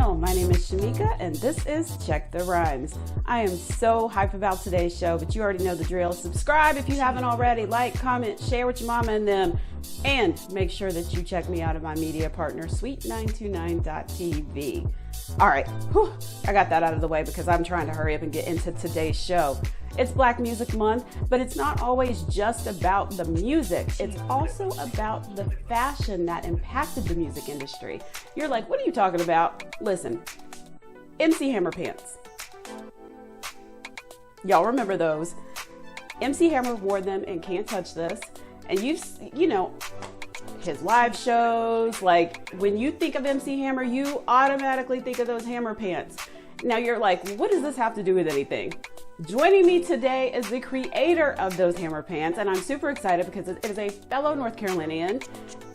channel. My name is Shamika and this is Check the Rhymes. I am so hyped about today's show, but you already know the drill. Subscribe if you haven't already, like, comment, share with your mama and them, and make sure that you check me out of my media partner, sweet929.tv. All right, I got that out of the way because I'm trying to hurry up and get into today's show. It's Black Music Month, but it's not always just about the music. It's also about the fashion that impacted the music industry. You're like, what are you talking about? Listen, MC Hammer pants. Y'all remember those. MC Hammer wore them in Can't Touch This. And you know, his live shows, like when you think of MC Hammer, you automatically think of those Hammer pants. Now you're like, what does this have to do with anything? Joining me today is the creator of those Hammer pants, and I'm super excited because it is a fellow North Carolinian,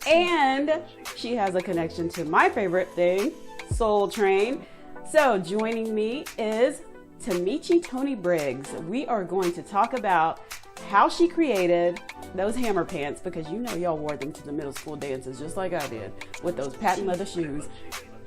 and she has a connection to my favorite thing, Soul Train. So joining me is Tamechi Toney Briggs. We are going to talk about how she created those Hammer pants, because you know y'all wore them to the middle school dances just like I did with those patent leather shoes.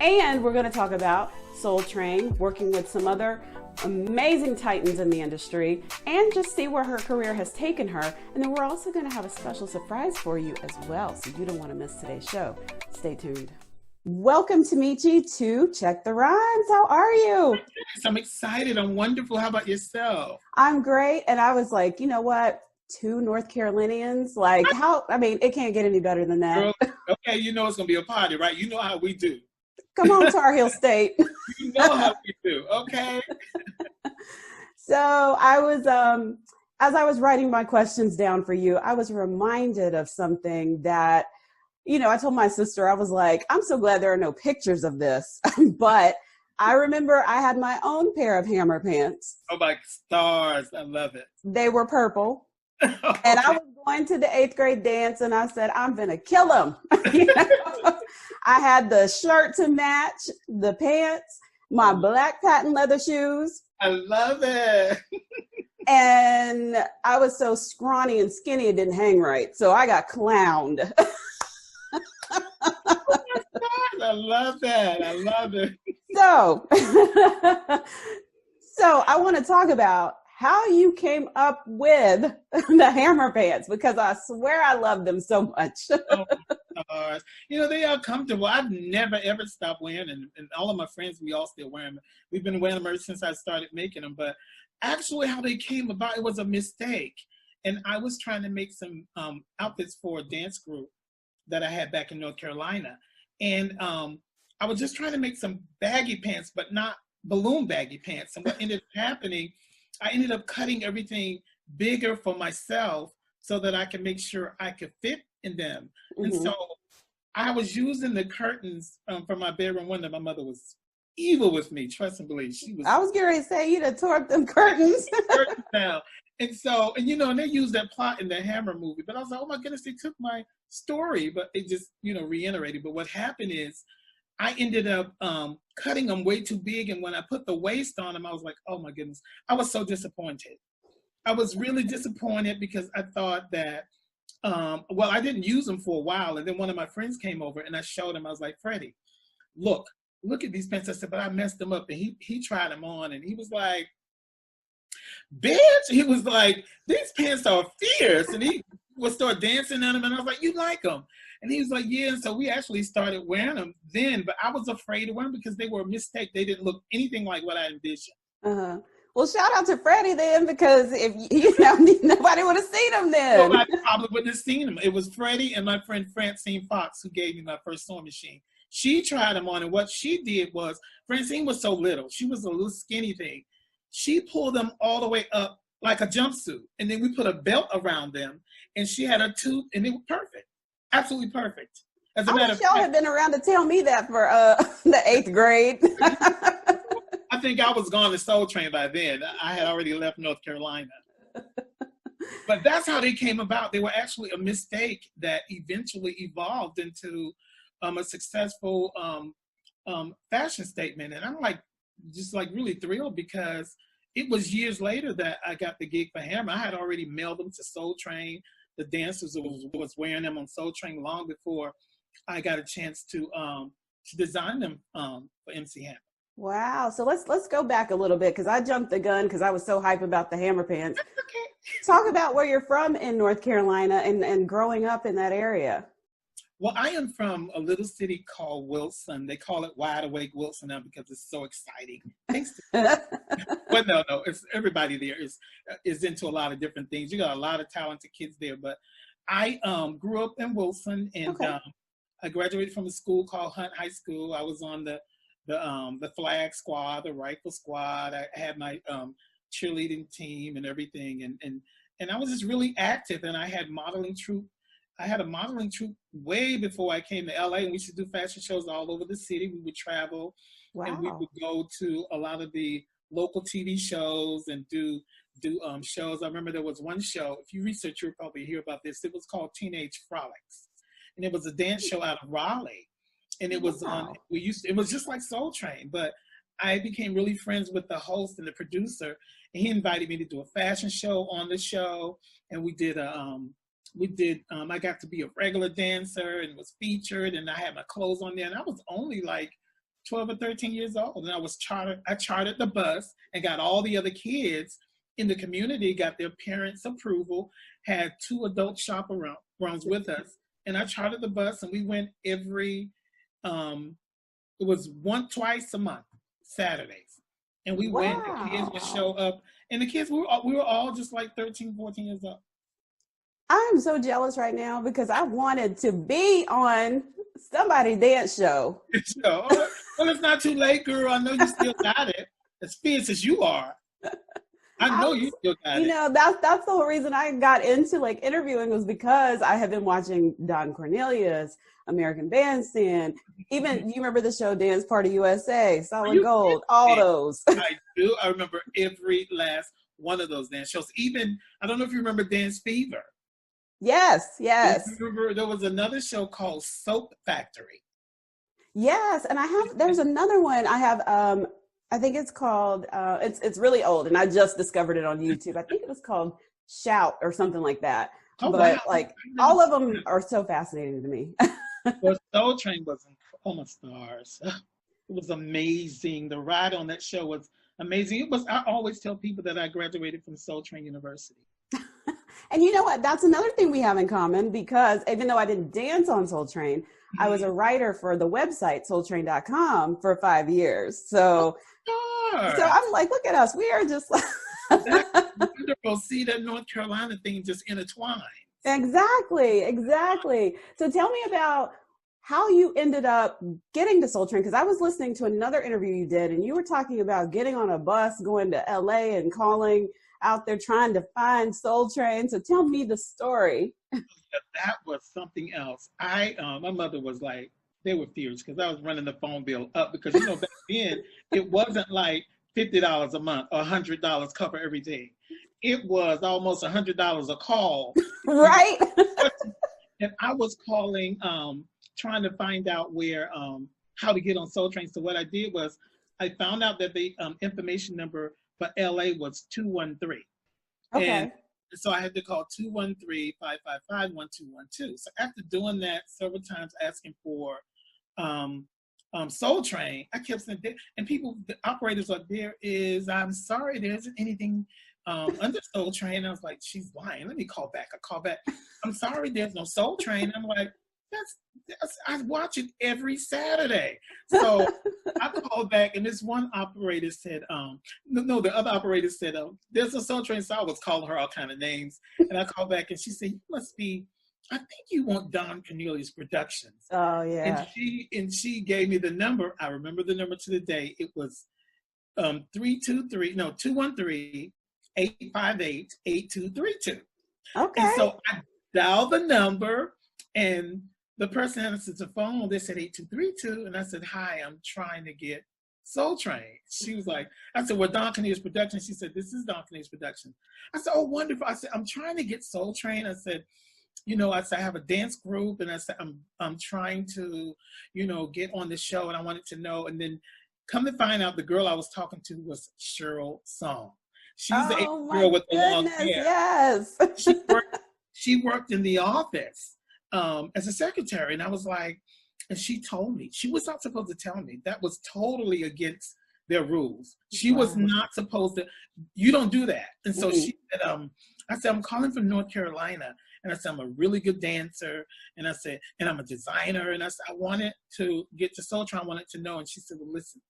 And we're going to talk about Soul Train, working with some other amazing titans in the industry, and just see where her career has taken her. And then we're also going to have a special surprise for you as well, so you don't want to miss today's show. Stay tuned. Welcome, Tamechi, to Check the Rhymes. How are you? I'm excited. I'm wonderful. How about yourself? I'm great. And I was like, you know what? Two North Carolinians, like it can't get any better than that. Girl, okay, you know it's going to be a party, right? You know how we do. Come on, Tar Heel State. You know how we do, okay? So I was, as I was writing my questions down for you, I was reminded of something that, you know, I told my sister, I was like, I'm so glad there are no pictures of this. But I remember I had my own pair of Hammer pants. Oh my stars, I love it. They were purple. Okay. And I was going to the 8th grade dance and I said, I'm going to kill them. You know? I had the shirt to match, the pants, my black patent leather shoes. I love it. And I was so scrawny and skinny, it didn't hang right. So I got clowned. I love that. I love it. So I want to talk about how you came up with the Hammer pants, because I swear I love them so much. Oh, you know, they are comfortable. I've never, ever stopped wearing them. And all of my friends, we all still wear them. We've been wearing them ever since I started making them. But actually how they came about, it was a mistake. And I was trying to make some outfits for a dance group that I had back in North Carolina. And I was just trying to make some baggy pants, but not balloon baggy pants. And what ended up happening, I ended up cutting everything bigger for myself so that I could make sure I could fit in them. Mm-hmm. And so I was using the curtains from my bedroom window. My mother was evil with me, trust and believe. She was. I was getting ready to say, you done tore up them curtains. Curtains down. And so, and you know, and they used that plot in the Hammer movie. But I was like, oh my goodness, they took my story, but it just, you know, reiterated. But what happened is I ended up cutting them way too big. And when I put the waist on them, I was like, oh my goodness, I was so disappointed. I was really disappointed because I thought that, well, I didn't use them for a while. And then one of my friends came over and I showed him, I was like, Freddie, look at these pants. I said, but I messed them up. And he tried them on and he was like, bitch, he was like, these pants are fierce. And he would start dancing on them. And I was like, you like them? And he was like, yeah. And so we actually started wearing them then, but I was afraid to wear them because they were a mistake. They didn't look anything like what I envisioned. Uh-huh. Well, shout out to Freddie then, because if you know, nobody would have seen them then. Nobody probably wouldn't have seen them. It was Freddie and my friend Francine Fox who gave me my first sewing machine. She tried them on, and what she did was, Francine was so little. She was a little skinny thing. She pulled them all the way up like a jumpsuit, and then we put a belt around them, and she had a tube, and they were perfect. Absolutely perfect. As a matter of fact, y'all had been around to tell me that for the 8th grade. I think I was gone to Soul Train by then. I had already left North Carolina. But that's how they came about. They were actually a mistake that eventually evolved into a successful fashion statement. And I'm like, just like really thrilled because it was years later that I got the gig for Hammer. I had already mailed them to Soul Train. The dancers was wearing them on Soul Train long before I got a chance to to design them for MC Hammer. Wow. So let's go back a little bit because I jumped the gun because I was so hype about the hammer pants. Okay. Talk about where you're from in North Carolina and growing up in that area. Well, I am from a little city called Wilson. They call it Wide Awake Wilson now because it's so exciting. Thanks to but no, it's everybody there is into a lot of different things. You got a lot of talented kids there. But I grew up in Wilson, and I graduated from a school called Hunt High School. I was on the flag squad, the rifle squad. I had my cheerleading team and everything, and I was just really active. And I had modeling troupe. I had a modeling troupe way before I came to LA, and we used to do fashion shows all over the city. We would travel, and we would go to a lot of the local TV shows and do shows. I remember there was one show, if you research, you'll probably hear about this. It was called Teenage Frolics, and it was a dance show out of Raleigh, and it was it was just like Soul Train, but I became really friends with the host and the producer, and he invited me to do a fashion show on the show, and we did I got to be a regular dancer and was featured, and I had my clothes on there, and I was only like 12 or 13 years old, and I chartered the bus and got all the other kids in the community, got their parents' approval, had 2 adult chaperones with us, and I chartered the bus, and we went every, it was twice a month, Saturdays, and we went, the kids would show up, and the kids, we were all just like 13, 14 years old. I'm so jealous right now because I wanted to be on somebody's dance show. Well, it's not too late, girl. I know you still got it. As fierce as you are, I know you still got it. You know, that's the whole reason I got into like interviewing was because I have been watching Don Cornelius, American Bandstand. Even you remember the show Dance Party USA, Solid Gold, all those. I do. I remember every last one of those dance shows. Even I don't know if you remember Dance Fever. Yes. Remember, there was another show called Soap Factory. Yes, and there's another one I have, I think it's called, it's really old, and I just discovered it on YouTube. I think it was called Shout or something like that. Like, all of them are so fascinating to me. Well, Soul Train was on the stars. It was amazing. The ride on that show was amazing. I always tell people that I graduated from Soul Train University. And you know what? That's another thing we have in common because even though I didn't dance on Soul Train, I was a writer for the website soultrain.com for 5 years. So I'm like, look at us. We are just like that's wonderful. See that North Carolina thing just intertwined. Exactly. So tell me about how you ended up getting to Soul Train, because I was listening to another interview you did, and you were talking about getting on a bus, going to LA and calling out there trying to find Soul Train. So tell me the story. That was something else. My mother was like, they were furious because I was running the phone bill up because, you know, back then it wasn't like $50 a month or $100 cover everything. It was almost $100 a call. Right. And I was calling, trying to find out where, how to get on Soul Train. So what I did was I found out that the information number for LA was 213. Okay. And so I had to call 213-555-1212. So after doing that several times, asking for Soul Train, I kept saying, and people, the operators are I'm sorry, there isn't anything under Soul Train. I was like, she's lying. Let me call back. I call back. I'm sorry, there's no Soul Train. I'm like, I watch it every Saturday. So I called back, and this one operator said, the other operator said, there's a Soul Train. So I was calling her all kind of names. And I called back, and she said, you must be, I think you want Don Cornelius Productions. Oh, yeah. And she gave me the number. I remember the number to the day. It was 213-858-8232. Okay. And so I dialed the number, and the person answered the phone. They said 8232, and I said, hi, I'm trying to get Soul Train. She was like, I said, well, Don Cornelius Productions. She said, this is Don Cornelius Productions. I said, oh, wonderful. I said, I'm trying to get Soul Train. I said, I have a dance group, and I said, I'm trying to, get on the show, and I wanted to know. And then come to find out, the girl I was talking to was Cheryl Song. She's the girl with the long hair. Yes. She worked in the office as a secretary, and I was like, And she told me, she was not supposed to tell me. That was totally against their rules. She was Wow. not supposed to, you don't do that. And so Mhm. she said, I said, I'm calling from North Carolina. And I said, I'm a really good dancer. And I said, and I'm a designer. And I said, I wanted to get to Soul Train. I wanted to know. And she said, well, listen,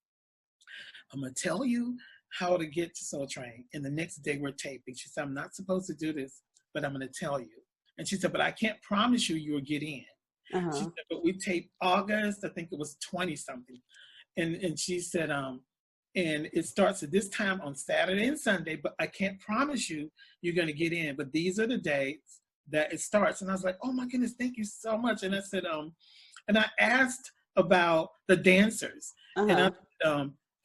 I'm going to tell you how to get to Soul Train. And the next day we're taping. She said, I'm not supposed to do this, but I'm going to tell you. And she said, but I can't promise you you'll get in. She Uh-huh. said, but we taped August, I think it was 20 something. And she said, and it starts at this time on Saturday and Sunday, but I can't promise you you're going to get in. But these are the dates that it starts. And I was like, oh my goodness, thank you so much. And I said, and I asked about the dancers. Uh-huh.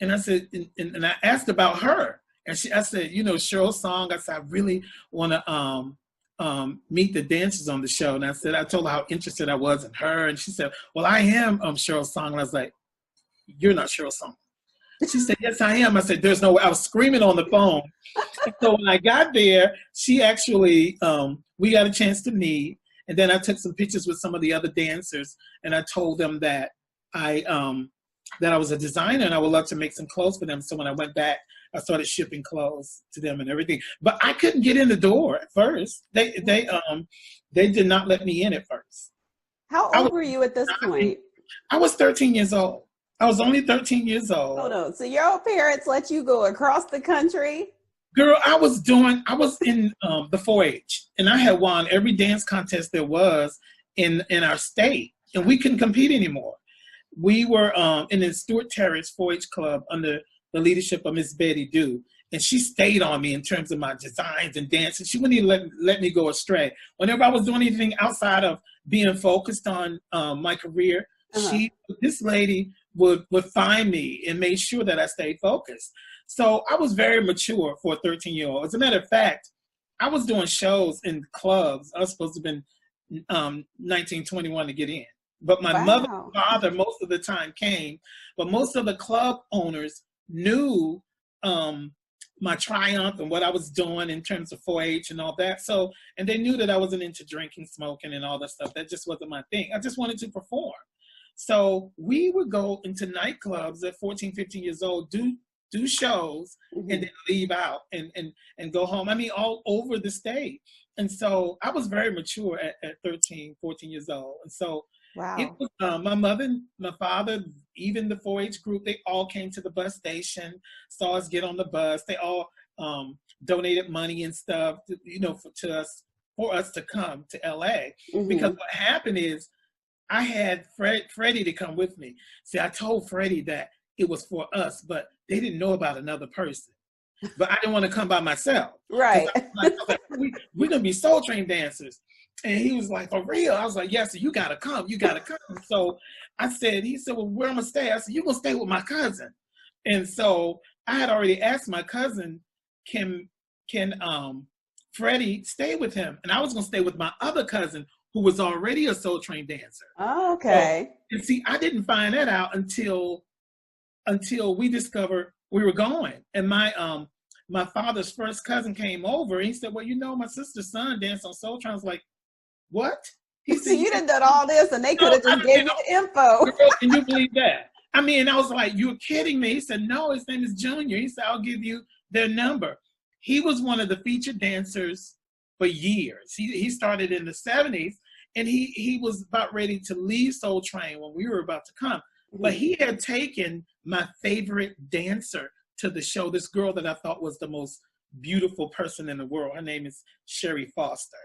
And I said, and I asked about her. And I said, you know, Cheryl Song. I said, I really want to meet the dancers on the show. And I told her how interested I was in her. And she said, well, I am Cheryl Song. And I was like, you're not Cheryl Song. She said, yes, I am. I said, there's no way. I was screaming on the phone. And so when I got there, she actually, we got a chance to meet. And then I took some pictures with some of the other dancers. And I told them that I was a designer and I would love to make some clothes for them. So when I went back, I started shipping clothes to them and everything. But I couldn't get in the door at first. They did not let me in at first. How old were you at this point? I was 13 years old. I was only 13 years old. Hold on. So your parents let you go across the country? Girl, I was in the 4-H, and I had won every dance contest there was in our state, and we couldn't compete anymore. We were in the Stuart Terrace 4-H club under the leadership of Miss Betty Dew, and she stayed on me in terms of my designs and dances. She wouldn't even let me go astray. Whenever I was doing anything outside of being focused on my career, this lady would find me and made sure that I stayed focused. So I was very mature for a 13-year-old. As a matter of fact, I was doing shows in clubs. I was supposed to have been 19, 21 to get in. But my mother and father most of the time came. But most of the club owners knew my triumph and what I was doing in terms of 4-H and all that. So, and they knew that I wasn't into drinking, smoking, and all that stuff. That just wasn't my thing. I just wanted to perform. So we would go into nightclubs at 14, 15 years old, do shows, and then leave out and go home. I mean, all over the state. And so I was very mature at 13, 14 years old. And so it was my mother and my father, even the 4-H group, they all came to the bus station, saw us get on the bus. They all donated money and stuff, for us to come to LA. Because what happened is, I had Freddie to come with me. See, I told Freddie that it was for us, but they didn't know about another person. But I didn't want to come by myself. Right. I was like, we're going to be Soul Train dancers. And he was like, for real? I was like, yes, you got to come. You got to come. So he said, well, where am I going to stay? I said, you're going to stay with my cousin. And so I had already asked my cousin, can Freddie stay with him? And I was going to stay with my other cousin, who was already a Soul Train dancer. Oh, okay. So, and see, I didn't find that out until we discovered we were going. And my father's first cousin came over and he said, well, my sister's son danced on Soul Train. I was like, what? He said, so you done done all this and they could have just gave you the info. Girl, can you believe that? I mean, I was like, you're kidding me. He said, no, his name is Junior. He said, I'll give you their number. He was one of the featured dancers for years. He started in the 70s, and he was about ready to leave Soul Train when we were about to come. But he had taken my favorite dancer to the show, this girl that I thought was the most beautiful person in the world. Her name is Sherry Foster.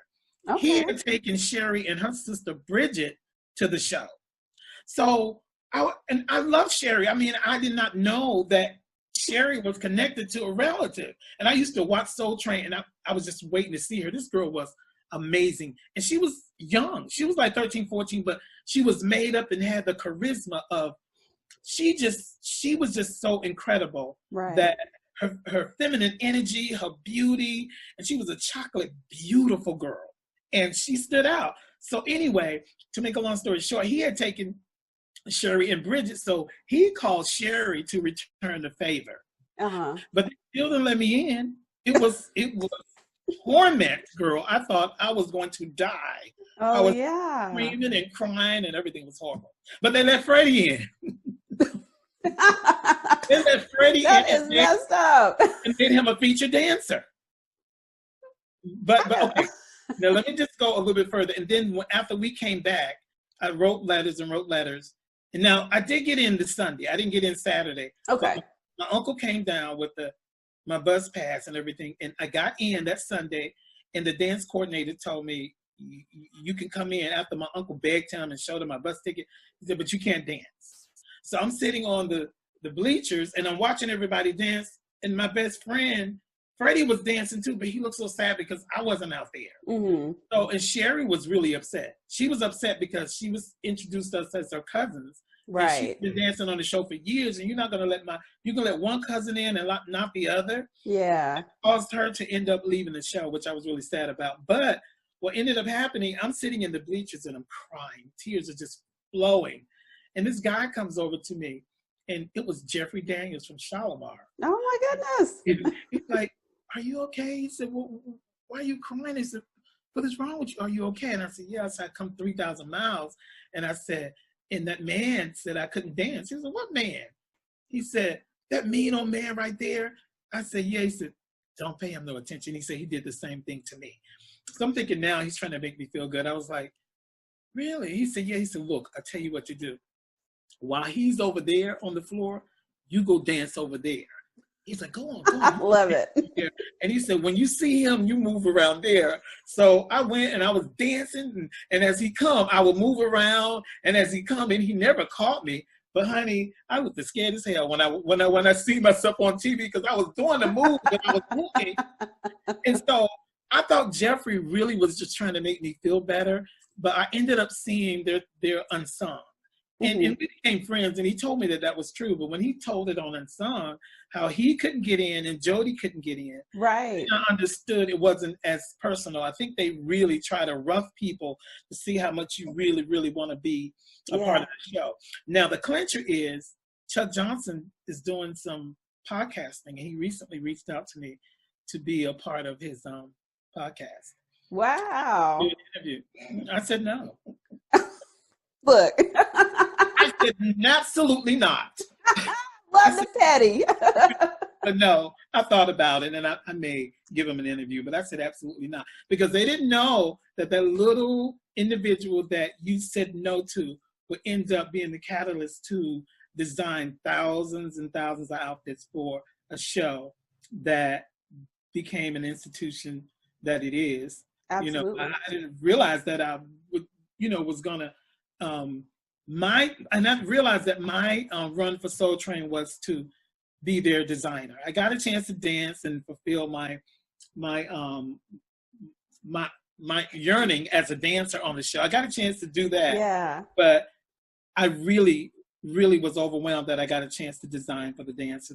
Okay. He had taken Sherry and her sister Bridget to the show. So I love Sherry. I mean, I did not know that Sherry was connected to a relative. And I used to watch Soul Train, and I was just waiting to see her. This girl was amazing. And she was young. She was like 13, 14, but she was made up and had the charisma of, she was just so incredible. Right. That her feminine energy, her beauty, and she was a chocolate, beautiful girl. And she stood out. So anyway, to make a long story short, he had taken Sherry and Bridget, so he called Sherry to return the favor. But they still didn't let me in. It was torment, girl. I thought I was going to die. I Oh was yeah. screaming and crying, and everything was horrible. But they let Freddie in. They let Freddie That in is messed up. and made him a featured dancer. But okay, now let me just go a little bit further. And then after we came back, I wrote letters and wrote letters. And now I did get in this Sunday. I didn't get in Saturday. Okay. My uncle came down with my bus pass and everything, and I got in that Sunday. And the dance coordinator told me, "You can come in." After my uncle begged him and showed him my bus ticket, he said, "But you can't dance." So I'm sitting on the bleachers and I'm watching everybody dance. And my best friend Freddie was dancing too, but he looked so sad because I wasn't out there. Mm-hmm. So, and Sherry was really upset. She was upset because she was introduced us as her cousins. Right. She's been dancing on the show for years, and you're not gonna you're gonna let one cousin in and not the other. Yeah. It caused her to end up leaving the show, which I was really sad about. But what ended up happening, I'm sitting in the bleachers and I'm crying. Tears are just flowing. And this guy comes over to me, and it was Jeffrey Daniels from Shalimar. Oh my goodness. He's like, "Are you okay?" He said, "Well, why are you crying?" He said, "What is wrong with you? Are you okay?" And I said, "Yes, I come 3,000 miles." And I said, and that man said I couldn't dance. He said, "What man?" He said, "That mean old man right there." I said, "Yeah." He said, "Don't pay him no attention." He said he did the same thing to me. So I'm thinking now he's trying to make me feel good. I was like, "Really?" He said, "Yeah." He said, "Look, I'll tell you what to do. While he's over there on the floor, you go dance over there." He's like, "Go on, go on." I love it. And he said, "When you see him, you move around there." So I went and I was dancing, and as he come, I would move around. And as he come, and he never caught me. But honey, I was scared as hell when I see myself on TV because I was doing the move that I was moving. And so I thought Jeffrey really was just trying to make me feel better. But I ended up seeing their unsung. And we became friends, and he told me that was true. But when he told it on Unsung, how he couldn't get in and Jody couldn't get in, right? I understood it wasn't as personal. I think they really try to rough people to see how much you really, really want to be a part of the show. Now, the clincher is Chuck Johnson is doing some podcasting, and he recently reached out to me to be a part of his podcast. Wow. Do an interview. I said no. Look. I said, absolutely not. Love the petty. But no, I thought about it, and I may give him an interview, but I said absolutely not. Because they didn't know that little individual that you said no to would end up being the catalyst to design thousands and thousands of outfits for a show that became an institution that it is. Absolutely. I didn't realize that I would, was going to, and I realized that my run for Soul Train was to be their designer. I got a chance to dance and fulfill my yearning as a dancer on the show. I got a chance to do that. Yeah. But I really, really was overwhelmed that I got a chance to design for the dancer.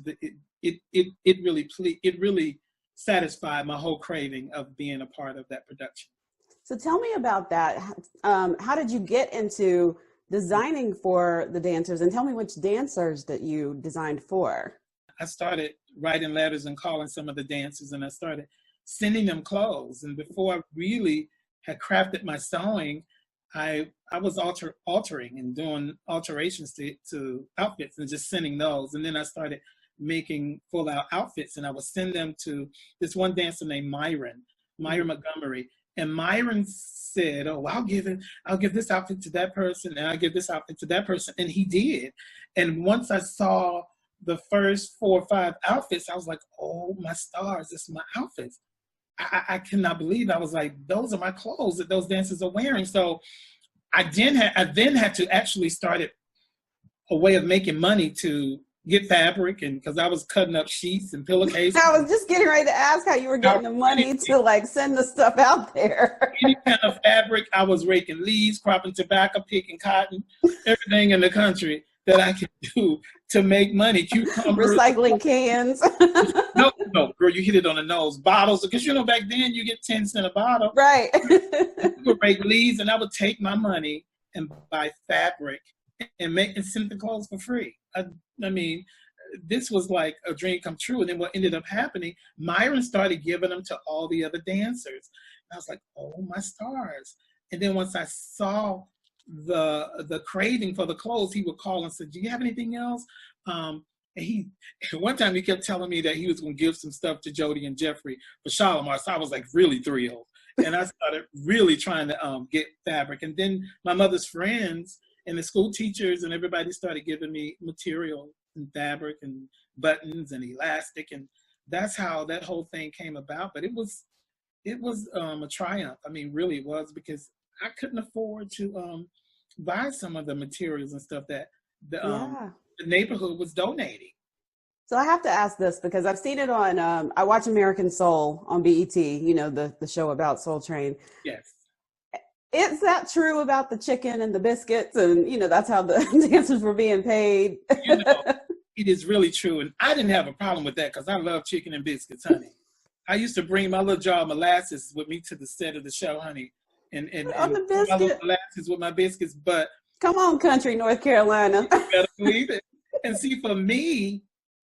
It really satisfied my whole craving of being a part of that production. So tell me about that. How did you get into designing for the dancers, and tell me which dancers that you designed for? I started writing letters and calling some of the dancers, and I started sending them clothes. And before I really had crafted my sewing, I was altering and doing alterations to outfits and just sending those. And then I started making full out outfits, and I would send them to this one dancer named Myron Montgomery. And Myron said, "Oh, I'll give this outfit to that person, and I'll give this outfit to that person." And he did. And once I saw the first 4 or 5 outfits, I was like, "Oh, my stars, this is my outfits." I cannot believe. I was like, those are my clothes that those dancers are wearing. So I then had to actually start a way of making money to get fabric, and because I was cutting up sheets and pillowcases. I was just getting ready to ask how you were getting the money to send the stuff out there. Any kind of fabric. I was raking leaves, cropping tobacco, picking cotton, everything in the country that I could do to make money. Cucumbers, recycling cans. No, girl, you hit it on the nose. Bottles, because back then you get 10 cents a bottle. Right. I would rake leaves, and I would take my money and buy fabric and send the clothes for free. I mean, this was like a dream come true. And then what ended up happening, Myron started giving them to all the other dancers. And I was like, oh my stars. And then once I saw the craving for the clothes, he would call and say, do you have anything else? And one time he kept telling me that he was going to give some stuff to Jody and Jeffrey for Shalimar. So I was like really thrilled. And I started really trying to get fabric. And then my mother's friends and the school teachers and everybody started giving me material and fabric and buttons and elastic. And that's how that whole thing came about. But it was a triumph. I mean, really it was, because I couldn't afford to buy some of the materials and stuff that the neighborhood was donating. So I have to ask this because I've seen it on, I watch American Soul on BET, you know, the show about Soul Train. Yes. Is that true about the chicken and the biscuits? And, you know, that's how the dancers were being paid. You know, it is really true. And I didn't have a problem with that because I love chicken and biscuits, honey. I used to bring my little jar of molasses with me to the set of the show, honey. And on the biscuit. my little molasses with my biscuits. But come on, country, North Carolina. You better believe it. And see, for me,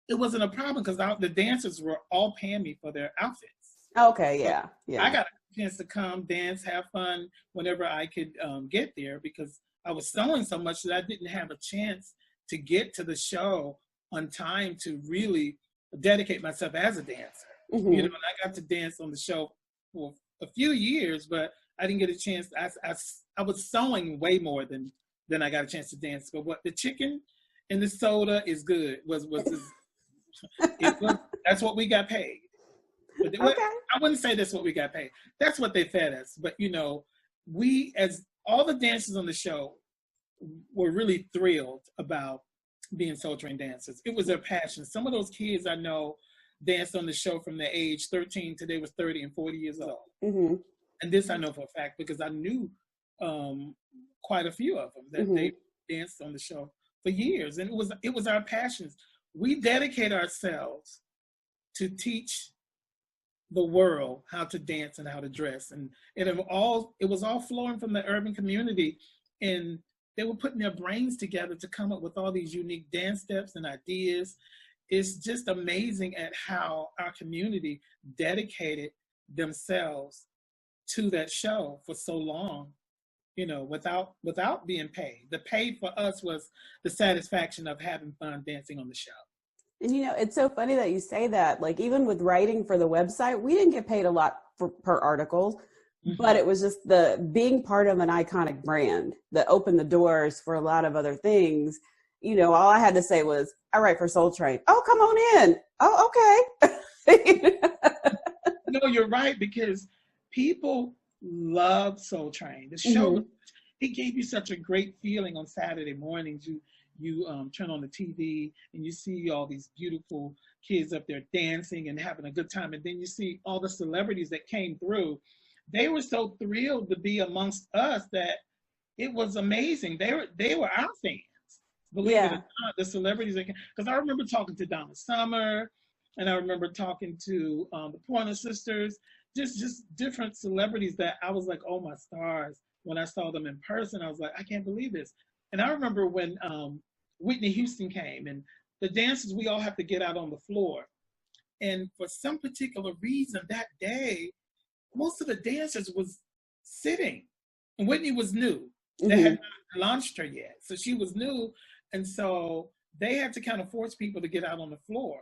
it wasn't a problem because the dancers were all paying me for their outfits. Okay, yeah. I got a chance to come, dance, have fun whenever I could get there, because I was sewing so much that I didn't have a chance to get to the show on time to really dedicate myself as a dancer. Mm-hmm. You know, and I got to dance on the show for a few years, but I didn't get a chance. I was sewing way more than I got a chance to dance. But what the chicken and the soda is good that's what we got paid. But I wouldn't say that's what we got paid. That's what they fed us. But you know, we, as all the dancers on the show, were really thrilled about being Soul Train dancers. It was their passion. Some of those kids I know danced on the show from the age 13 to they was 30 and 40 years old. Mm-hmm. And this I know for a fact because I knew quite a few of them that they danced on the show for years. And it was our passions. We dedicate ourselves to teach the world how to dance and how to dress. And it was all flowing from the urban community. And they were putting their brains together to come up with all these unique dance steps and ideas. It's just amazing at how our community dedicated themselves to that show for so long, you know, without being paid. The pay for us was the satisfaction of having fun dancing on the show. And, you know, it's so funny that you say that. Like, even with writing for the website, we didn't get paid a lot per article, but it was just the being part of an iconic brand that opened the doors for a lot of other things. You know, all I had to say was, I write for Soul Train. Oh, come on in. Oh, okay. No, you're right, because people love Soul Train. The show, it gave you such a great feeling on Saturday mornings. You turn on the TV and you see all these beautiful kids up there dancing and having a good time. And then you see all the celebrities that came through. They were so thrilled to be amongst us that it was amazing. They were our fans. Believe it or not, the celebrities that came. Because I remember talking to Donna Summer, and I remember talking to the Pointer Sisters, just different celebrities that I was like, oh my stars. When I saw them in person, I was like, I can't believe this. And I remember when Whitney Houston came, and the dancers, we all have to get out on the floor. And for some particular reason that day, most of the dancers was sitting. And Whitney was new. They had not launched her yet. So she was new. And so they had to kind of force people to get out on the floor.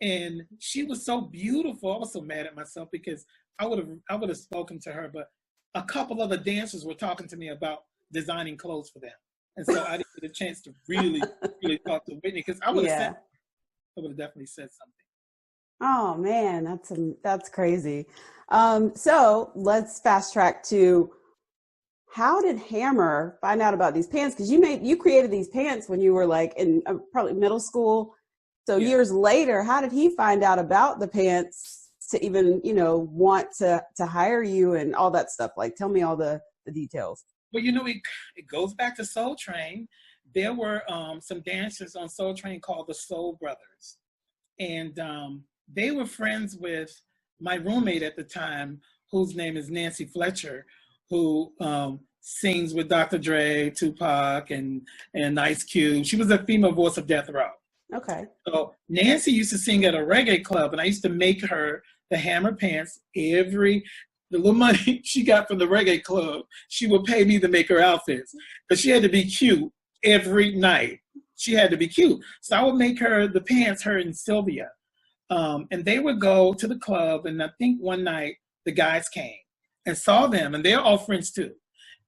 And she was so beautiful. I was so mad at myself because I would have spoken to her, but a couple of the dancers were talking to me about designing clothes for them. And so I didn't get a chance to really talk to Whitney, because I would have definitely said something. Oh man, that's crazy. So let's fast track to, how did Hammer find out about these pants? Because you created these pants when you were like in probably middle school. So years later, how did he find out about the pants to even, you know, want to hire you and all that stuff? Like, tell me all the details. Well, you know, it goes back to Soul Train. There were some dancers on Soul Train called the Soul Brothers. And they were friends with my roommate at the time, whose name is Nancy Fletcher, who sings with Dr. Dre, Tupac, and Ice Cube. She was the female voice of Death Row. Okay. So Nancy used to sing at a reggae club, and I used to make her the hammer pants the little money she got from the reggae club, she would pay me to make her outfits. But she had to be cute every night. She had to be cute. So I would make her the pants, her and Sylvia. And they would go to the club, and I think one night the guys came and saw them, and they're all friends too.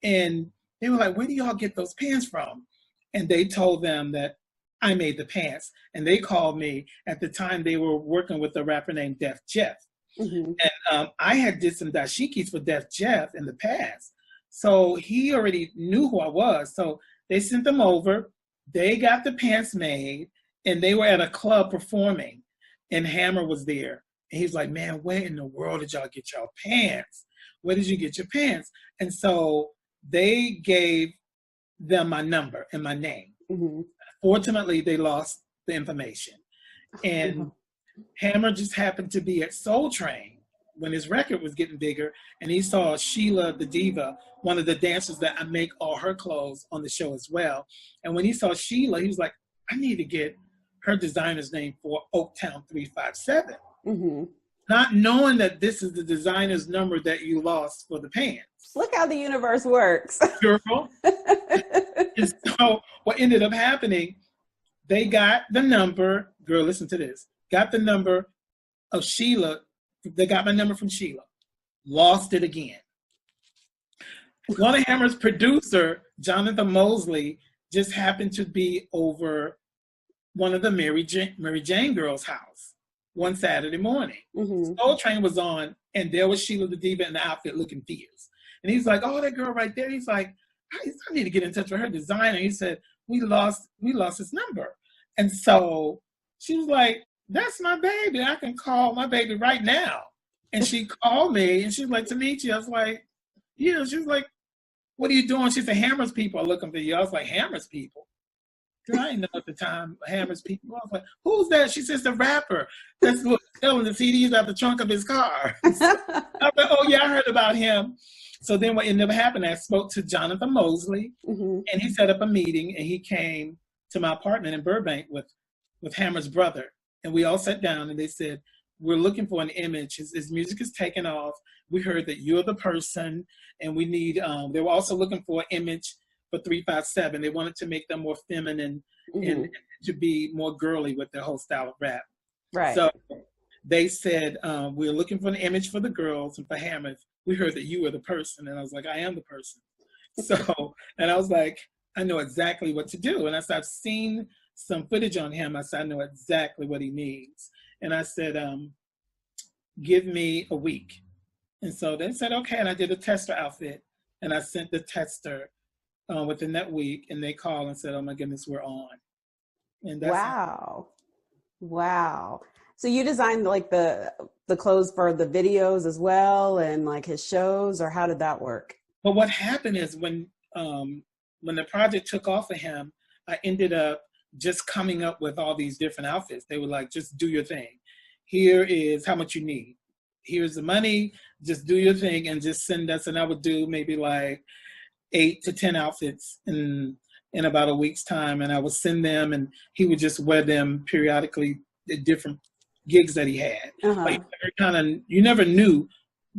And they were like, "Where do y'all get those pants from?" And they told them that I made the pants. And they called me. At the time, they were working with a rapper named Def Jeff. Mm-hmm. And I had did some dashikis for Def Jeff in the past. So he already knew who I was. So they sent them over. They got the pants made, and they were at a club performing. And Hammer was there. And he's like, "Man, where in the world did y'all get your pants? Where did you get your pants?" And so they gave them my number and my name. Mm-hmm. Fortunately, they lost the information. And Hammer just happened to be at Soul Train when his record was getting bigger, and he saw Sheila the Diva, one of the dancers that I make all her clothes on the show as well. And when he saw Sheila, he was like, "I need to get her designer's name for Oaktown 357. Mm-hmm. Not knowing that this is the designer's number that you lost for the pants. Look how the universe works. Girl. And so what ended up happening, they got the number, girl, listen to this, got the number of Sheila. They got my number from Sheila. Lost it again. One of Hammer's producer, Jonathan Mosley, just happened to be over one of the Mary Jane girls' house one Saturday morning. Mm-hmm. Soul Train was on, and there was Sheila the Diva in the outfit looking fierce. And he's like, "Oh, that girl right there." He's like, I need to get in touch with her designer. He said, we lost his number. And so she was like, "That's my baby. I can call my baby right now." And she called me, and she was like, "Tamechi." I was like, "Yeah." She was like, "What are you doing?" She said, "Hammer's people are looking for you." I was like, "Hammer's people?" Girl, I didn't know at the time, Hammer's people. I was like, "Who's that?" She says, "The rapper that's selling the CDs out the trunk of his car." I was like, "Oh, yeah, I heard about him." So then what ended up happening, I spoke to Jonathan Mosley, Mm-hmm. and he set up a meeting, and he came to my apartment in Burbank with Hammer's brother. And we all sat down, and they said, "We're looking for an image. His music is taking off. We heard that you're the person, and we need," they were also looking for an image for 357. They wanted to make them more feminine, mm-hmm. and to be more girly with their whole style of rap. Right. So they said, "We're looking for an image for the girls, and for Hammer, we heard that you were the person." And I was like, "I am the person." So, and I was like, "I know exactly what to do." And I said, "I've seen some footage on him." I said, "I know exactly what he needs." And I said, "Give me a week." And so they said, "Okay." And I did a tester outfit, and I sent the tester within that week, and they called and said, "Oh my goodness, we're on." And that's Wow. So you designed like the clothes for the videos as well, and like his shows, or how did that work? But what happened is when the project took off for him, I ended up just coming up with all these different outfits. They were like, "Just do your thing. Here is how much you need. Here's the money. Just do your thing and just send us." And I would do maybe like 8 to 10 outfits in about a week's time, and I would send them, and he would just wear them periodically at different gigs that he had. Uh-huh. But you never knew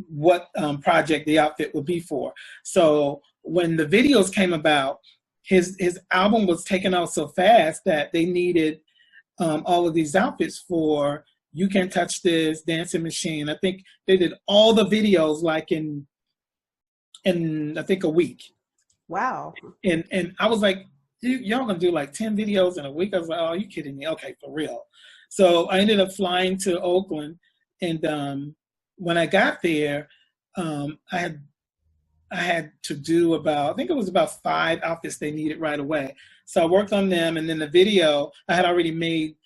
what project the outfit would be for. So when the videos came about, his album was taken off so fast that they needed all of these outfits for You Can't Touch This, Dancing Machine. I think they did all the videos like in I think a week. Wow. And I was like, "Y'all gonna do like 10 videos in a week?" I was like, "Oh, you kidding me?" Okay, for real. So I ended up flying to Oakland, and when I got there, I had to do I think it was about 5 outfits they needed right away. So I worked on them, and then the video, I had already made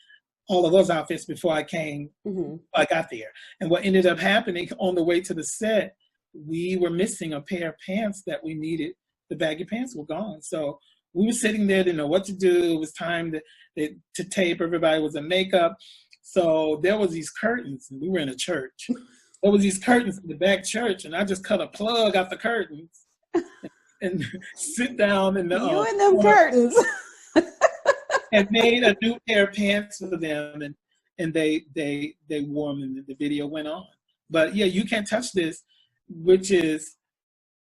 all of those outfits before I got there. And what ended up happening on the way to the set, we were missing a pair of pants that we needed. The baggy pants were gone. So we were sitting there, didn't know what to do. It was time to tape. Everybody was in makeup. So there was these curtains, and we were in a church. There was these curtains in the back church, and I just cut a plug out the curtains and sit down in the you and them curtains. and made a new pair of pants for them, and they wore them, and the video went on. But yeah, You Can't Touch This, which is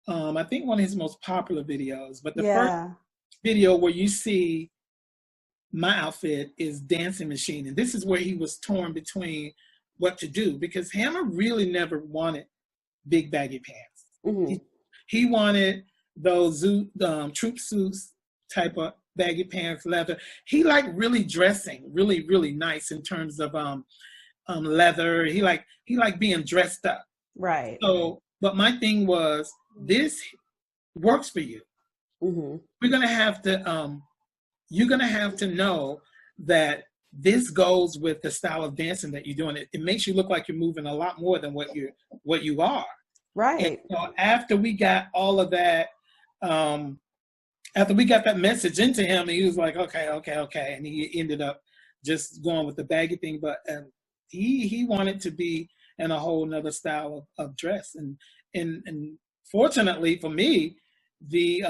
I think one of his most popular videos. But the first Yeah. video where you see my outfit is Dancing Machine, and this is where he was torn between what to do, because Hammer really never wanted big baggy pants. Mm-hmm. He wanted those troop suits type of baggy pants, leather. He liked really dressing really, really nice in terms of leather. He liked being dressed up. Right. So, but my thing was, this works for you. Mm-hmm. We're gonna have to you're gonna have to know that this goes with the style of dancing that you're doing. It makes you look like you're moving a lot more than what you are. Right. And so after we got all of that, after we got that message into him, and he was like, okay, and he ended up just going with the baggy thing. But he wanted to be in a whole nother style of dress, and fortunately for me, the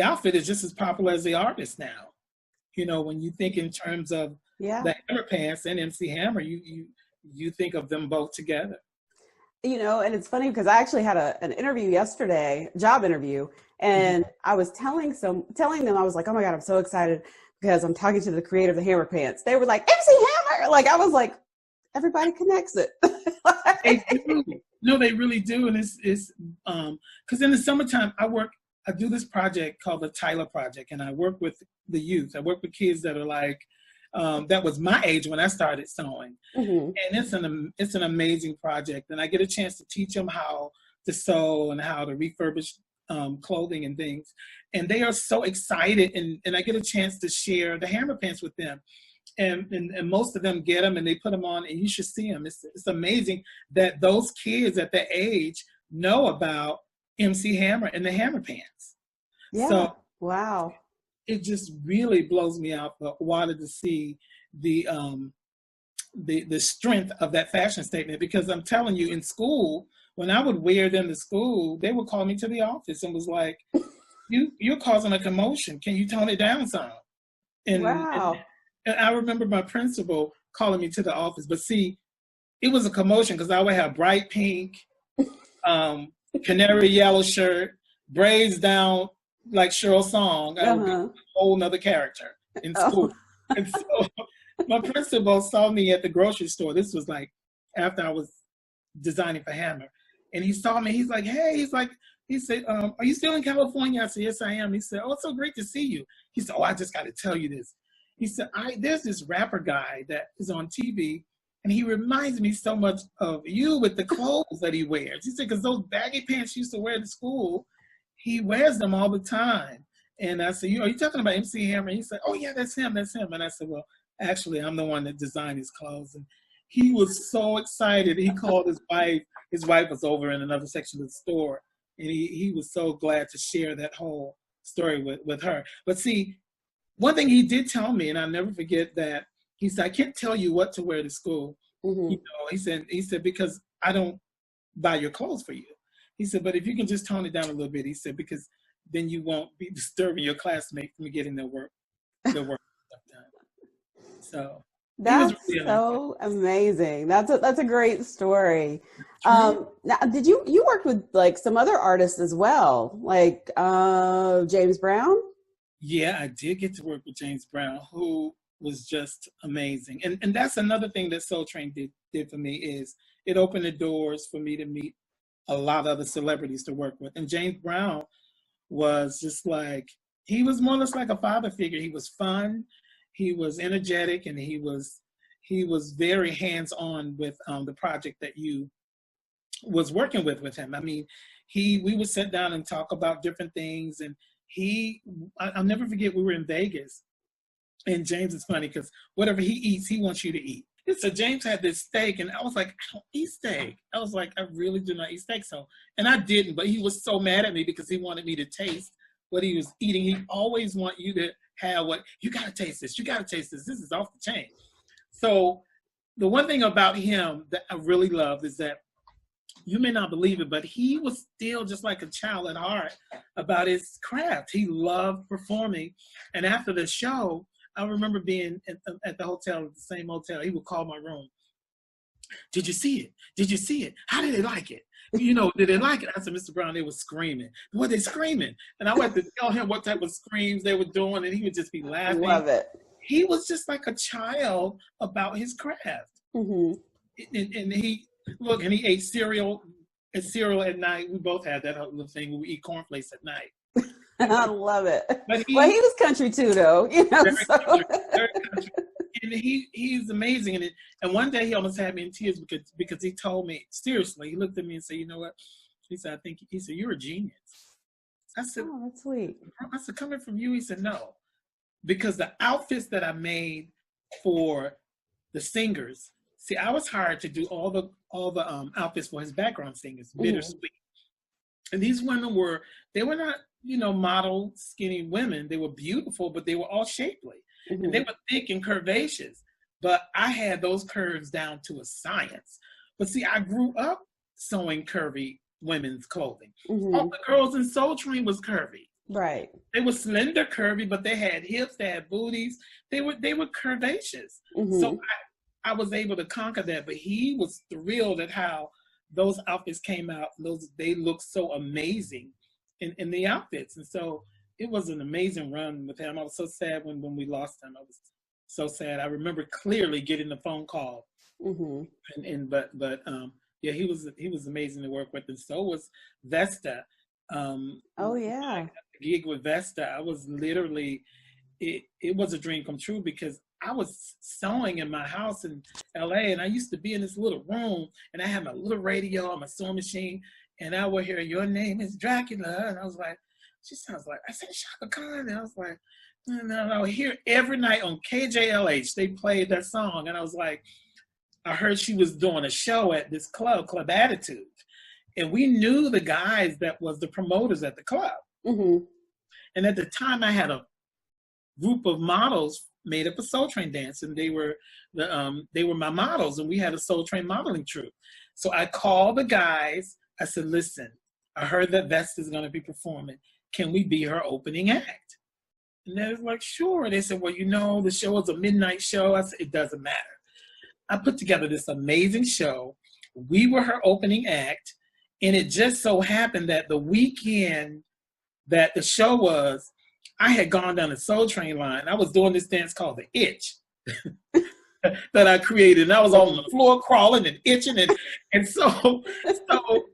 outfit is just as popular as the artist now. You know, when you think in terms of the Hammer Pants and MC Hammer, you think of them both together. You know, and it's funny because I actually had an interview yesterday, job interview, and I was telling them, I was like, oh my God, I'm so excited because I'm talking to the creator of the Hammer Pants. They were like, MC Hammer! Like, I was like, everybody connects it. They do. No, they really do. And it's because in the summertime, I do this project called the Tyler Project, and I work with the youth. I work with kids that are like, that was my age when I started sewing. Mm-hmm. And it's an amazing project. And I get a chance to teach them how to sew and how to refurbish clothing and things. And they are so excited, and I get a chance to share the Hammer Pants with them. And most of them get them and they put them on, and you should see them. It's amazing that those kids at that age know about MC Hammer and the Hammer Pants. Yeah. So wow. It just really blows me out the water to see the strength of that fashion statement, because I'm telling you, in school, when I would wear them to school, they would call me to the office and was like, you're causing a commotion. Can you tone it down some? And, wow. And I remember my principal calling me to the office, but see, it was a commotion because I would have bright pink, canary yellow shirt, braids down like Cheryl Song. I would be a whole nother character in school. And so my principal saw me at the grocery store. This was like after I was designing for Hammer. And he saw me. He's like, hey, he said, are you still in California? I said, yes, I am. He said, oh, it's so great to see you. He said, oh, I just got to tell you this. He said, there's this rapper guy that is on TV, and he reminds me so much of you with the clothes that he wears. He said, because those baggy pants you used to wear to school, he wears them all the time. And I said, are you talking about MC Hammer? He said, oh, yeah, that's him. And I said, well, actually, I'm the one that designed his clothes. And he was so excited. He called his wife. His wife was over in another section of the store. And he was so glad to share that whole story with her. But see, one thing he did tell me, and I'll never forget that, he said, I can't tell you what to wear to school. Mm-hmm. You know, he said, because I don't buy your clothes for you. He said, but if you can just tone it down a little bit, he said, because then you won't be disturbing your classmates from getting their work stuff done. So that's really so amazing. That's a great story. Now, did you worked with like some other artists as well, like James Brown? Yeah, I did get to work with James Brown, who was just amazing. And that's another thing that Soul Train did for me, is it opened the doors for me to meet a lot of other celebrities to work with. And James Brown was just like, he was more or less like a father figure. He was fun, he was energetic, and he was very hands-on with the project that you was working with him. I mean, we would sit down and talk about different things, and I'll never forget, we were in Vegas, and James is funny because whatever he eats, he wants you to eat. And so James had this steak, and I was like, I don't eat steak. I was like, I really do not eat steak. And I didn't, but he was so mad at me because he wanted me to taste what he was eating. He always want you to have you got to taste this. You got to taste this. This is off the chain. So the one thing about him that I really love is that you may not believe it, but he was still just like a child at heart about his craft. He loved performing. And after the show, I remember being at the hotel, at the same hotel. He would call my room. Did you see it? Did you see it? How did they like it? You know, did they like it? I said, Mr. Brown, they were screaming. Were they screaming? And I went to tell him what type of screams they were doing, and he would just be laughing. Love it. He was just like a child about his craft. Mm-hmm. And he ate cereal at night. We both had that little thing where we eat cornflakes at night. I love it. But he was country too, though. You know, very country. And he's amazing. And one day he almost had me in tears because he told me, seriously, he looked at me and said, you know what? He said, you're a genius. I said, oh, that's sweet. I said, coming from you? He said, no. Because the outfits that I made for the singers, see, I was hired to do all the outfits for his background singers, Bittersweet. And these women they were not, model skinny women. They were beautiful, but they were all shapely. Mm-hmm. And they were thick and curvaceous. But I had those curves down to a science. But see, I grew up sewing curvy women's clothing. Mm-hmm. All the girls in Soul Train was curvy. Right. They were slender, curvy, but they had hips, they had booties. They were curvaceous. Mm-hmm. So I was able to conquer that. But he was thrilled at how those outfits came out. They looked so amazing in the outfits. And so it was an amazing run with him. I was so sad when we lost him. I was so sad. I remember clearly getting the phone call. Mm-hmm. But yeah, he was amazing to work with, and so was Vesta. Oh yeah. Gig with Vesta, I was literally, it was a dream come true because I was sewing in my house in LA, and I used to be in this little room, and I had my little radio on my sewing machine, and I would hear, your name is Dracula, and I was like, she sounds like, I said Shaka Khan, and I was like, and I would hear every night on KJLH, they played that song, and I was like, I heard she was doing a show at this Club Attitude, and we knew the guys that was the promoters at the club. Mm-hmm. And at the time, I had a group of models made up of Soul Train dance, and they were my models, and we had a Soul Train modeling troupe. So I called the guys. I said, "Listen, I heard that Vesta's going to be performing. Can we be her opening act?" And they were like, "Sure." And they said, "Well, the show is a midnight show." I said, "It doesn't matter." I put together this amazing show. We were her opening act, and it just so happened that the weekend that the show was, I had gone down the Soul Train line. I was doing this dance called the Itch that I created. And I was on the floor crawling and itching. And so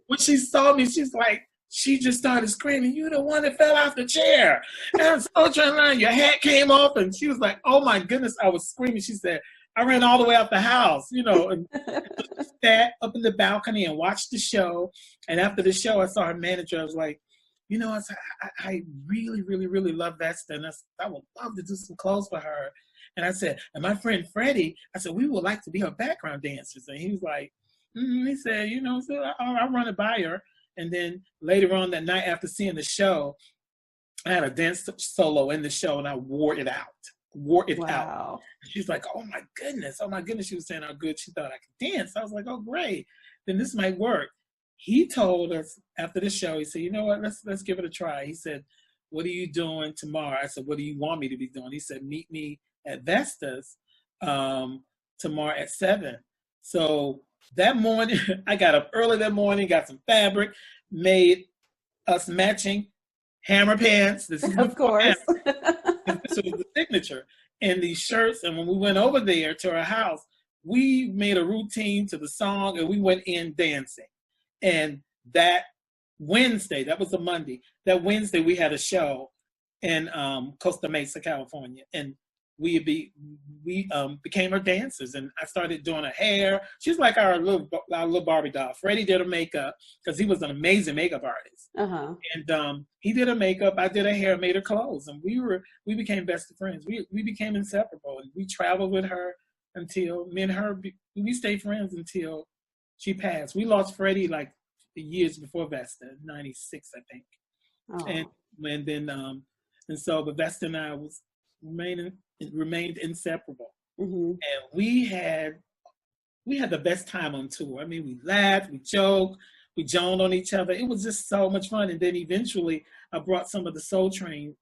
when she saw me, she's like, she just started screaming, "You the one that fell off the chair." And I was Soul Train line, your hat came off. And she was like, "Oh my goodness." I was screaming. She said, "I ran all the way out the house, and sat up in the balcony and watched the show." And after the show, I saw her manager. I was like, I really, really, really love Vesta, and I would love to do some clothes for her. And I said, and my friend Freddie, I said, we would like to be her background dancers. And he was like, he said, so I'll run it by her. And then later on that night, after seeing the show, I had a dance solo in the show, and I wore it out. Wow. She's like, oh my goodness. She was saying how good she thought I could dance. I was like, oh great, then this might work. He told us after the show, he said, you know what, let's give it a try. He said, what are you doing tomorrow? I said, what do you want me to be doing? He said, meet me at Vesta's tomorrow at 7. So that morning, I got up early that morning, got some fabric, made us matching hammer pants. This is of course. This was the signature. And these shirts. And when we went over there to our house, we made a routine to the song, and we went in dancing. And that Wednesday, that was a Monday, that Wednesday we had a show in Costa Mesa, California. And we became her dancers, and I started doing her hair. She's like our little Barbie doll. Freddie did her makeup because he was an amazing makeup artist. Uh-huh. And he did her makeup. I did her hair, made her clothes, and we became best of friends. We became inseparable, and we traveled with her until me and her we stayed friends until she passed. We lost Freddie like years before Vesta, 96, I think. Oh. And then but Vesta and I remained inseparable. Mm-hmm. And we had the best time on tour. I mean, we laughed, we joked, we joned on each other. It was just so much fun. And then eventually I brought some of the Soul Train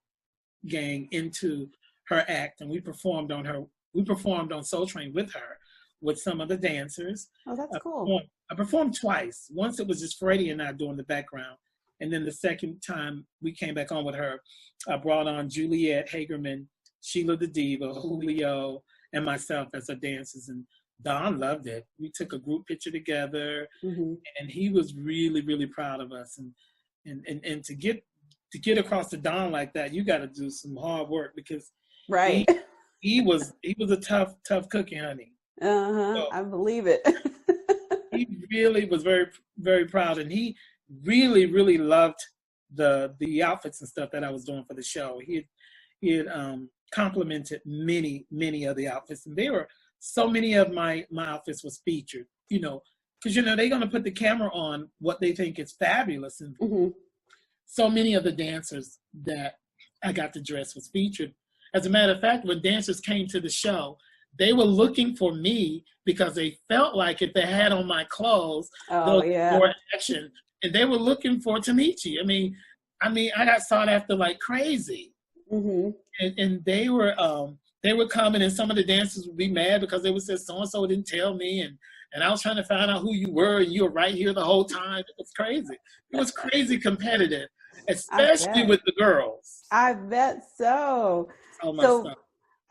gang into her act, and we performed on Soul Train with her, with some of the dancers. Oh, that's cool. I performed twice. Once it was just Freddie and I doing the background. And then the second time we came back on with her, I brought on Juliet Hagerman, Sheila the Diva, Julio, and myself as our dancers. And Don loved it. We took a group picture together, and he was really, really proud of us. And to get across to Don like that, you got to do some hard work, because he was a tough cookie, honey. So, I believe it. He really was very, very proud, and he really, really loved the outfits and stuff that I was doing for the show. He had complimented many of the outfits, and so many of my outfits was featured, because they're going to put the camera on what they think is fabulous, and so many of the dancers that I got to dress was featured. As a matter of fact, when dancers came to the show, they were looking for me because they felt like if they had on my clothes, more action. And they were looking for Tamechi. I mean, I got sought after like crazy. And they were coming, and some of the dancers would be mad because they would say so-and-so didn't tell me, and I was trying to find out who you were, and you were right here the whole time. It was crazy. It was crazy competitive, especially with the girls. I bet so. So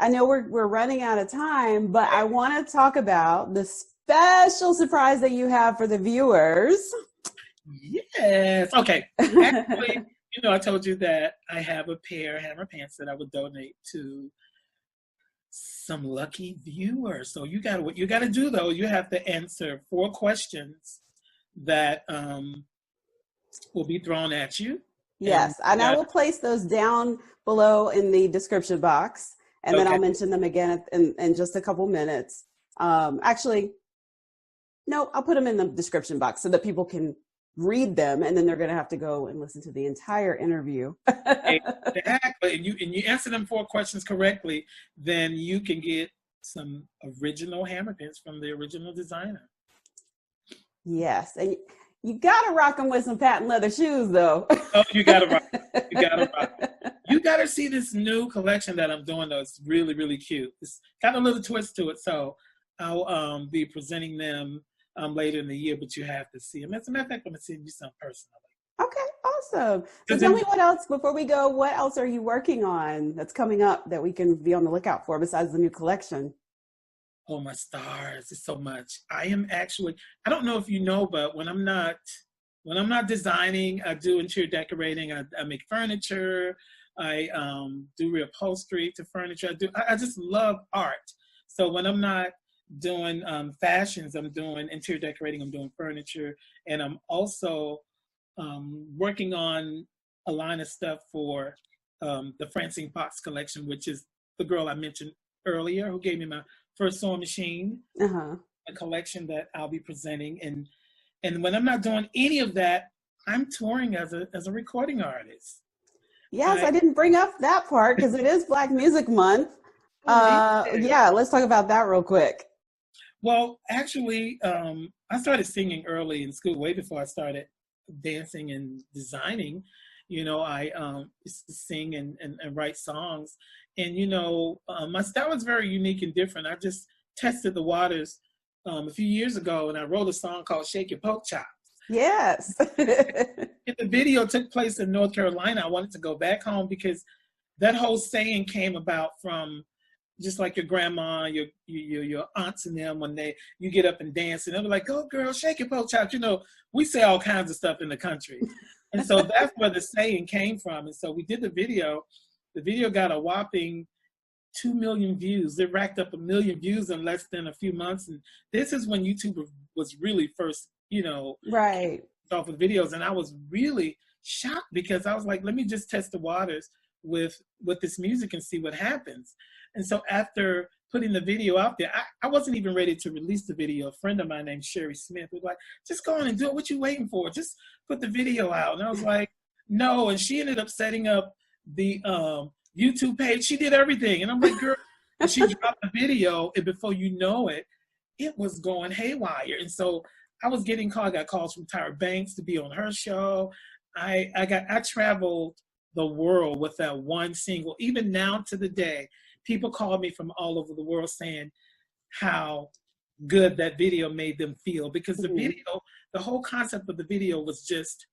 I know we're running out of time, but I want to talk about the special surprise that you have for the viewers. Yes. Okay. Actually, I told you that I have a pair of hammer pants that I would donate to some lucky viewers. So what you got to do, though, you have to answer 4 questions that will be thrown at you. Yes, and I will place those down below in the description box, and then I'll mention them again in just a couple minutes. Actually, no, I'll put them in the description box so that people can read them, and then they're going to have to go and listen to the entire interview. Exactly. And you answer them 4 questions correctly, then you can get some original hammer pins from the original designer. Yes, and you got to rock them with some patent leather shoes, though. Oh, you got to rock them. You got to rock them. You got to see this new collection that I'm doing, though. It's really, really cute. It's got a little twist to it, so I'll be presenting them later in the year, but you have to see them. As a matter of fact, I'm going to send you some personally. Okay, awesome. So tell me what else, before we go, what else are you working on that's coming up that we can be on the lookout for besides the new collection? Oh, my stars, it's so much. I am actually, I don't know if you know, but when I'm not designing, I do interior decorating, I make furniture, I do reupholstery to furniture. I just love art. So when I'm not doing fashions, I'm doing interior decorating, I'm doing furniture, and I'm also working on a line of stuff for the Francine Fox collection, which is the girl I mentioned earlier who gave me my first sewing machine, a collection that I'll be presenting. And when I'm not doing any of that, I'm touring as a recording artist. Yes, I didn't bring up that part because it is Black Music Month. Yeah, let's talk about that real quick. Well, actually, I started singing early in school, way before I started dancing and designing. I used to sing and write songs. And, my style is very unique and different. I just tested the waters a few years ago, and I wrote a song called Shake Your Poak Chop. Yes. If the video took place in North Carolina, I wanted to go back home because that whole saying came about from just like your grandma, your aunts and them, when you get up and dance, and they're like, "Go girl, shake your poak chop." We say all kinds of stuff in the country. And so that's where the saying came from. And so we did the video. The video got a whopping 2 million views. It racked up 1 million views in less than a few months. And this is when YouTube was really first, right, off of videos. And I was really shocked because I was like, let me just test the waters with this music and see what happens. And so after putting the video out there, I wasn't even ready to release the video. A friend of mine named Sherry Smith was like, just go on and do it. What you waiting for? Just put the video out. And I was like, no. And she ended up setting up the YouTube page. She did everything. And I'm like, girl, and she dropped the video, and before you know it, it was going haywire. And so I was getting calls. I got calls from Tyra Banks to be on her show. I traveled the world with that one single. Even now to the day, people call me from all over the world saying how good that video made them feel, because the video, the whole concept of the video was just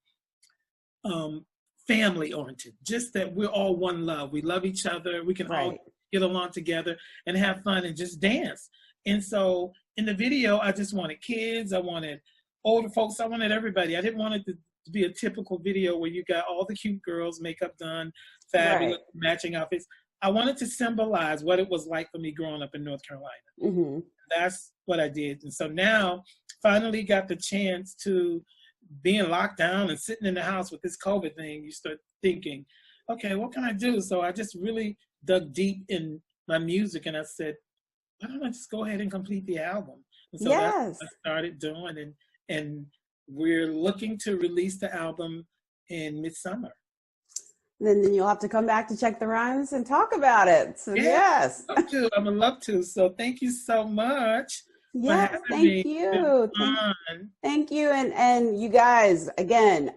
family oriented, just that we're all one love. We love each other. We can all get along together and have fun and just dance. And so in the video, I just wanted kids. I wanted older folks. I wanted everybody. I didn't want it to be a typical video where you got all the cute girls, makeup done, fabulous, matching outfits. I wanted to symbolize what it was like for me growing up in North Carolina. That's what I did. And so now finally got the chance to being locked down and sitting in the house with this COVID thing. You start thinking, okay, what can I do? So I just really dug deep in my music, and I said, why don't I just go ahead and complete the album? And so that's what I started doing, and we're looking to release the album in midsummer. Then you'll have to come back to Check the Rhymes and talk about it. So yes. I would love to. So thank you so much. Yes, thank you. Thank you. And you guys, again,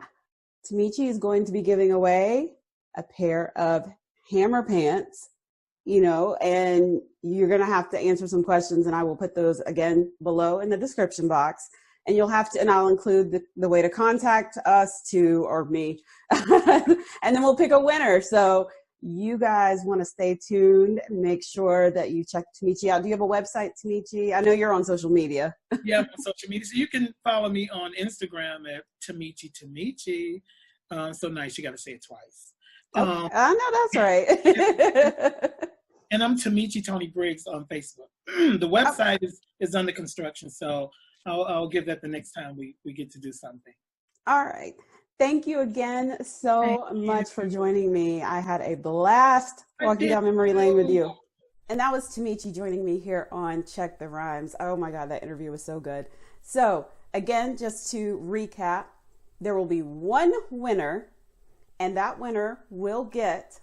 Tamechi is going to be giving away a pair of hammer pants, and you're going to have to answer some questions, and I will put those again below in the description box. And you'll have to, and I'll include the way to contact us or me, and then we'll pick a winner. So you guys want to stay tuned. Make sure that you check Tamechi out. Do you have a website, Tamechi? I know you're on social media. Yeah, I'm on social media. So you can follow me on Instagram at Tamechi. So nice. You got to say it twice. Okay. I know that's right. And I'm Tamechi Toney Briggs on Facebook. The website is under construction, so I'll give that the next time we get to do something. All right. Thank you again so much for joining me. I had a blast walking down memory lane with you. And that was Tamechi joining me here on Check the Rhymes. Oh my God, that interview was so good. So again, just to recap, there will be one winner, and that winner will get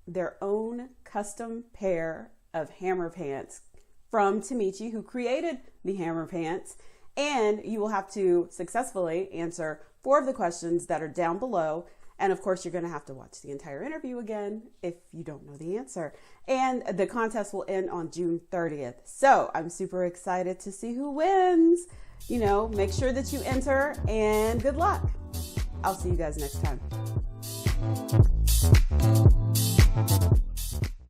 their own custom pair of hammer pants from Tamechi, who created the hammer pants. And you will have to successfully answer 4 of the questions that are down below. And of course, you're going to have to watch the entire interview again if you don't know the answer. And the contest will end on June 30th. So I'm super excited to see who wins. Make sure that you enter, and good luck. I'll see you guys next time.